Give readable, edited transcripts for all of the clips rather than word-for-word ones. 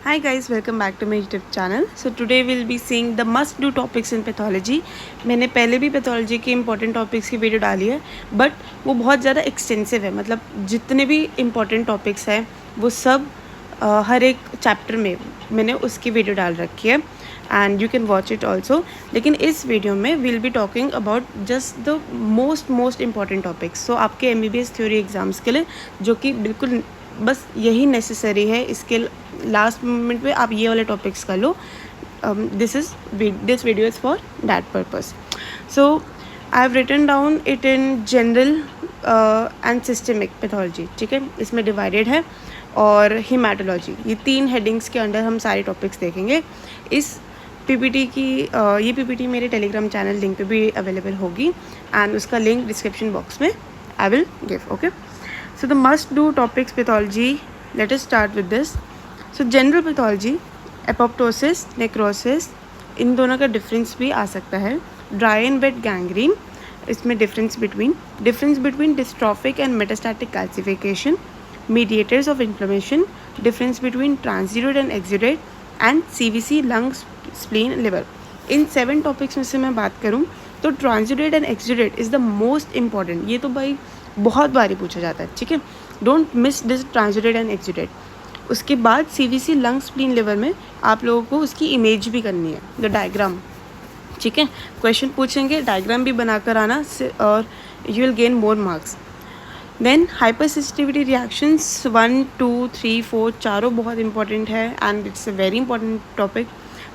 Hi guys, welcome back to my YouTube channel. So today we'll be seeing the must do topics in pathology. मैंने पहले भी pathology के important topics की video डाली है, but वो बहुत ज़्यादा extensive है. मतलब जितने भी important topics हैं वो सब हर एक चैप्टर में मैंने उसकी वीडियो डाल रखी है and you can watch it also. लेकिन इस वीडियो में will be talking about just the most important topics. So आपके MBBS थ्योरी एग्ज़ाम्स के लिए जो कि बिल्कुल बस यही नेसेसरी है. इसके लास्ट मोमेंट में आप ये वाले टॉपिक्स कर लो. This video is for that purpose. So I have written down it in general and systemic pathology. ठीक है, इसमें डिवाइडेड है. और हिमेटोलॉजी, ये 3 हेडिंग्स के अंडर हम सारे टॉपिक्स देखेंगे. इस पीपीटी की ये पीपीटी मेरे टेलीग्राम चैनल लिंक पे भी अवेलेबल होगी एंड उसका लिंक डिस्क्रिप्शन बॉक्स में I will give. Okay, so the must do topics pathology. Let us start with this. So general pathology, apoptosis, necrosis, इन दोनों का डिफरेंस भी आ सकता है. ड्राई एंड वेट गैंग्रीन, इसमें difference between dystrophic and metastatic calcification, mediators of inflammation, difference between transudate and exudate, and CVC, lungs, spleen, liver. In 7 topics में से मैं बात करूँ तो transudate and exudate is the most important. ये तो भाई बहुत बारी पूछा जाता है. ठीक है, don't miss this transudate and exudate. उसके बाद CVC, लंग्स, स्प्लीन, लिवर में आप लोगों को उसकी इमेज भी करनी है, द डायग्राम. ठीक है, क्वेश्चन पूछेंगे, डायग्राम भी बनाकर आना और you will gain more marks. Then hypersensitivity reactions 1, 2, 3, 4 चारों बहुत इंपॉर्टेंट है and it's a very important topic.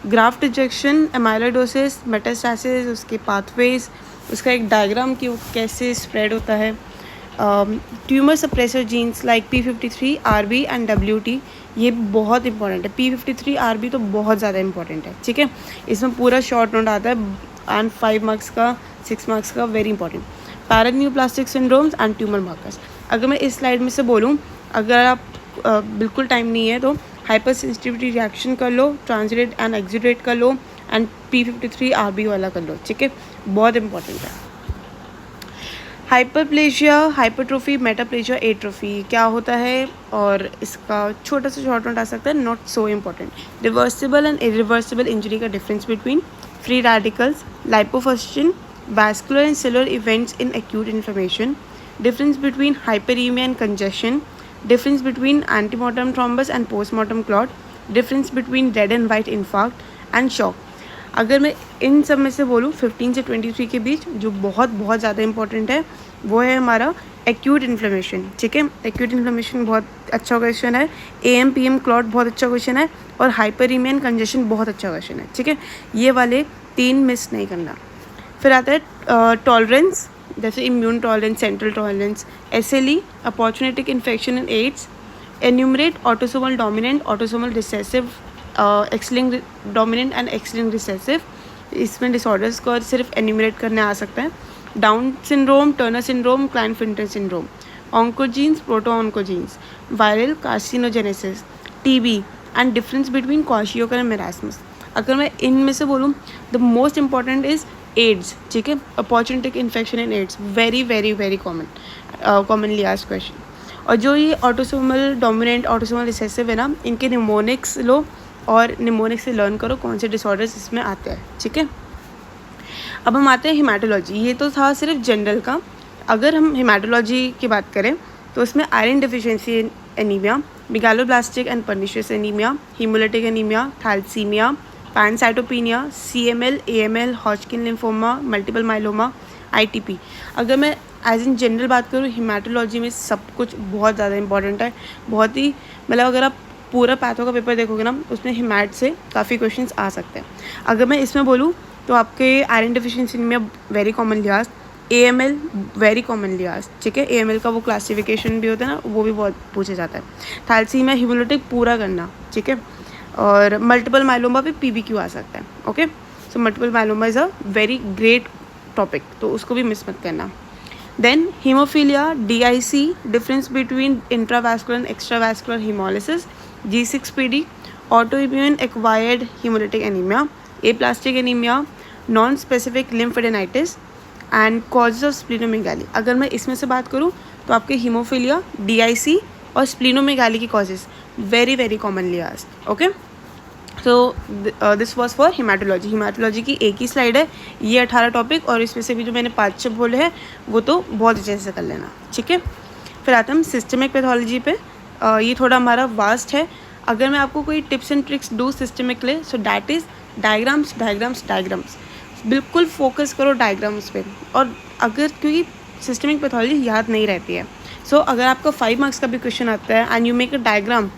Graft rejection, amyloidosis, metastasis, उसके पाथवेज, उसका एक डायग्राम कि वो कैसे स्प्रेड होता है. Tumour suppressor genes like P53, RB and WT, ये बहुत इंपॉर्टेंट है. P53, RB तो बहुत ज़्यादा इंपॉर्टेंट है. ठीक है, इसमें पूरा शॉर्ट नोट आता है एंड 5 मार्क्स का, 6 मार्क्स का, very important. Paraneoplastic syndromes and tumour markers. अगर मैं इस स्लाइड में से बोलूँ, अगर आप बिल्कुल टाइम नहीं है तो हाइपर सेंसिटिविटी रिएक्शन कर लो, ट्रांसुडेट एंड एक्सुडेट कर लो एंड P53 RB वाला कर लो. ठीक है, बहुत इंपॉर्टेंट है. हाइपरप्लेजिया, हाइपरट्रोफी, मेटाप्लेजिया, एट्रोफी क्या होता है और इसका छोटा सा शॉर्ट नोट आ सकता है, not so important. Reversible and irreversible injury का difference between free radicals, liposuction, vascular and cellular events in acute inflammation, difference between hyperemia and congestion, difference between antemortem thrombus and postmortem clot, difference between red and white infarct and shock. अगर मैं इन सब में से बोलूँ 15 से 23 के बीच जो बहुत ज़्यादा इंपॉर्टेंट है वो है हमारा एक्यूट इन्फ्लेमेशन. ठीक है, एक्यूट इन्फ्लेमेशन बहुत अच्छा क्वेश्चन है. AM-PM क्लॉट बहुत अच्छा क्वेश्चन है और हाइपरीमिया एंड कंजेशन बहुत अच्छा क्वेश्चन है. ठीक है, ये वाले 3 मिस नहीं करना. फिर आता है टॉलरेंस, जैसे immune tolerance, central tolerance, SLE, opportunistic infection in AIDS, enumerate autosomal dominant, autosomal recessive, X-linked dominant and X-linked recessive. इसमें डिसऑर्डर्स को सिर्फ एन्यूमरेट करने आ सकता है. Down syndrome, Turner syndrome, Klinefelter syndrome, oncogenes, proto oncogenes, viral carcinogenesis, TB and difference between kwashiorkor and marasmus. अगर मैं इनमें से बोलूँ, the most important is AIDS. ठीक है, opportunistic infection in AIDS, very commonly asked question. और जो ये ऑटोसोमल डोमिनेंट, ऑटोसोमल रिसेसिव है ना, इनके निमोनिक्स लो और निमोनिक्स से लर्न करो कौन से डिसऑर्डर्स इसमें आते हैं. ठीक है, अब हम आते हैं हिमेटोलॉजी. ये तो था सिर्फ जनरल का. अगर हम हिमेटोलॉजी की बात करें तो इसमें iron deficiency anaemia, megaloblastic and pernicious anaemia, haemolytic anaemia, thalassaemia, pancytopenia, CML, AML, Hodgkin lymphoma, multiple myeloma, ITP. अगर मैं एज इन जनरल बात करूँ, हिमेटोलॉजी में सब कुछ बहुत ज़्यादा इंपॉर्टेंट है. बहुत ही मतलब अगर आप पूरा पैथो का पेपर देखोगे ना, उसमें हिमेट से काफ़ी क्वेश्चंस आ सकते हैं. अगर मैं इसमें बोलूँ तो आपके आयरन डिफिशिएंसी में very commonly asked, AML very commonly asked. ठीक है, AML का वो क्लासिफिकेशन भी होता है ना, वो भी बहुत पूछा जाता है. थैलेसीमिया, हीमोलिटिक पूरा करना. ठीक है, और मल्टीपल माइलोमा पे PBQ आ सकता है. Okay, so multiple myeloma is a very great topic, तो उसको भी मिस मत करना. Then haemophilia, DIC, difference between intravascular and extravascular haemolysis, G6PD, auto immune acquired haemolytic anaemia, aplastic anaemia, non specific lymphadenitis and causes of splenomegaly. अगर मैं इसमें से बात करूँ तो आपके हीमोफीलिया, DIC और स्प्लीनोमेगाली की causes very commonly asked. Okay, so this was for hematology. hematology की एक ही स्लाइड है, ये 18 टॉपिक, और इसमें से भी जो मैंने 5 बोले हैं वो तो बहुत अच्छे से कर लेना, ठीक है. फिर आते हम सिस्टमिक पैथोलॉजी पे. ये थोड़ा हमारा वास्ट है. अगर मैं आपको कोई टिप्स एंड ट्रिक्स दूँ सिस्टमिक ले, so that is diagrams diagrams diagrams. बिल्कुल फोकस करो डायग्राम्स पे. और अगर क्योंकि सिस्टमिक पैथोलॉजी याद नहीं रहती है, सो अगर आपका 5 मार्क्स का भी क्वेश्चन आता है and you make a diagram,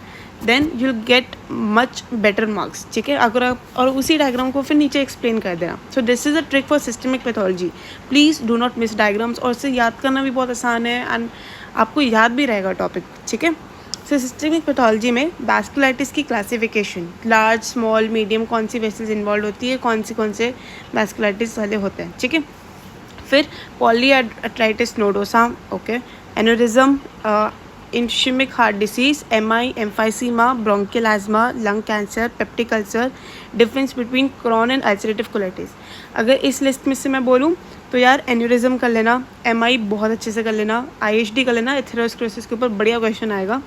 then you get much better marks, ठीक है. अगर आप और उसी डायग्राम को फिर नीचे एक्सप्लेन कर देना. So this is a trick for systemic pathology. Please do not miss diagrams. और इसे याद करना भी बहुत आसान है एंड आपको याद भी रहेगा टॉपिक, ठीक है. सो सिस्टमिक पैथोलॉजी में वैस्कुलाइटिस की क्लासिफिकेशन, लार्ज स्मॉल मीडियम, कौन सी वेसल्स इन्वॉल्व होती है, कौन से वैस्कुलाइटिस वाले होते हैं, ठीक है. फिर polyarteritis nodosa, okay, aneurysm, ischaemic heart disease, MI, emphysema, bronchial asthma, lung cancer, peptic ulcer, difference between Crohn and ulcerative colitis. अगर इस लिस्ट में से मैं बोलूँ तो यार एन्यूरिज्म कर लेना, एमआई बहुत अच्छे से कर लेना, आईएचडी कर लेना, एथेरोस्क्लेरोसिस के ऊपर बढ़िया क्वेश्चन आएगा.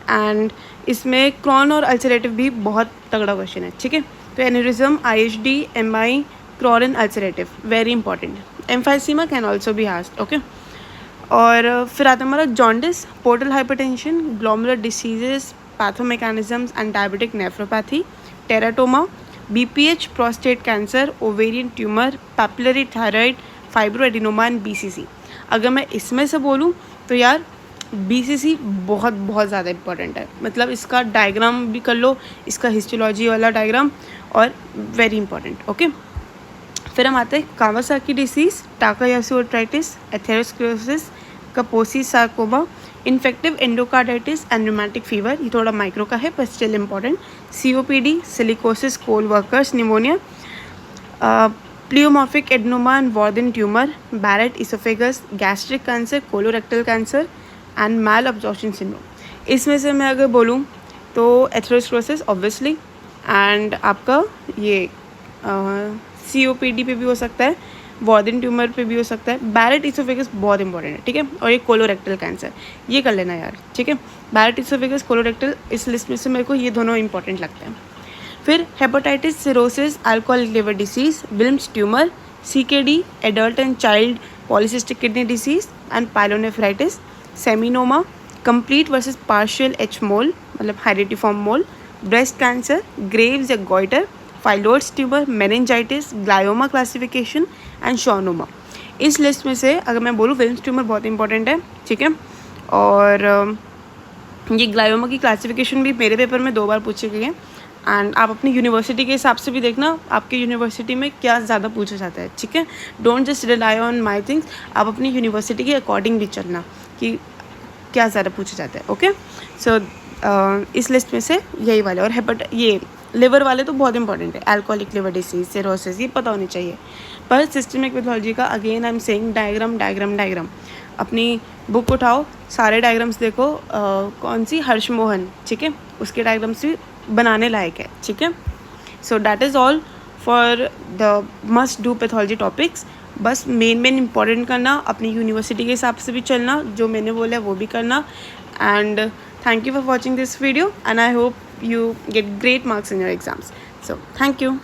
एंड इसमें क्रॉन और अल्सरेटिव भी बहुत तगड़ा क्वेश्चन है, ठीक है. तो aneurysm, IHD, MI, Crohn and ulcerative very important. Emphysema can also be asked, okay. और फिर आता है हमारा jaundice, portal hypertension, glomerular diseases, pathomechanisms and diabetic nephropathy, teratoma, BPH, prostate cancer, ovarian tumour, papillary thyroid, fibroadenoma and BCC. अगर मैं इसमें से बोलूँ तो यार बीसीसी बहुत ज़्यादा इंपॉर्टेंट है. मतलब इसका डायग्राम भी कर लो, इसका हिस्टोलॉजी वाला डायग्राम, और वेरी इंपॉर्टेंट, ओके. फिर हम आते हैं Kawasaki disease, Takayasu arthritis, atherosclerosis, Kaposi sarcoma, infective endocarditis and rheumatic fever. ये थोड़ा माइक्रो का है पर still important. COPD, silicosis, coal workers pneumonia, pleomorphic adenoma and Warthin tumour, Barrett oesophagus, gastric cancer, colorectal cancer and malabsorption syndrome. इसमें से मैं अगर बोलूँ तो एथेरोस्क्लेरोसिस ऑब्वियसली, एंड आपका ये सीओपीडी पे भी हो सकता है, वॉर्दन ट्यूमर पे भी हो सकता है, बैरेट इसोफेगस बहुत इंपॉर्टेंट है, ठीक है. और ये कोलोरेक्टल कैंसर, ये कर लेना यार, ठीक है. बैरेट इसोफेगस, कोलोरेक्टल, इस लिस्ट में से मेरे को ये दोनों इंपॉर्टेंट लगते हैं. फिर hepatitis, cirrhosis, alcoholic liver disease, Wilms tumour, CKD, adult and child polycystic kidney disease and pyelonephritis, seminoma, complete versus partial H mole मतलब hydatidiform mole, breast cancer, Graves या goitre, phyllodes tumour, meningitis, glioma classification and schwannoma. इस list में से अगर मैं बोलूँ Wilms tumour बहुत important है, ठीक है. और ये ग्लायोमा की क्लासिफिकेशन भी मेरे पेपर में 2 बार पूछी गई है. एंड आप अपनी यूनिवर्सिटी के हिसाब से भी देखना आपकी यूनिवर्सिटी में क्या ज़्यादा पूछा जाता है, ठीक है. Don't just rely on my things, आप अपनी यूनिवर्सिटी के अकॉर्डिंग भी चलना कि क्या ज़्यादा पूछा जाता है, ओके. सो इस लिस्ट में से यही वाले. और ये लिवर वाले तो बहुत इंपॉर्टेंट है, अल्कोहलिक लिवर डिसीज, सिरोसिस, ये पता होनी चाहिए. पर सिस्टमिक पैथोलॉजी का again I am saying diagram diagram diagram. अपनी बुक उठाओ, सारे डायग्राम्स देखो, कौन सी हर्षमोहन, ठीक है, उसके डायग्राम्स भी बनाने लायक है, ठीक है. So that is all for the must do pathology topics. बस मेन इंपॉर्टेंट करना, अपनी यूनिवर्सिटी के हिसाब से भी चलना, जो मैंने बोला है वो भी करना. And thank you for watching this video and I hope you get great marks in your exams. So thank you.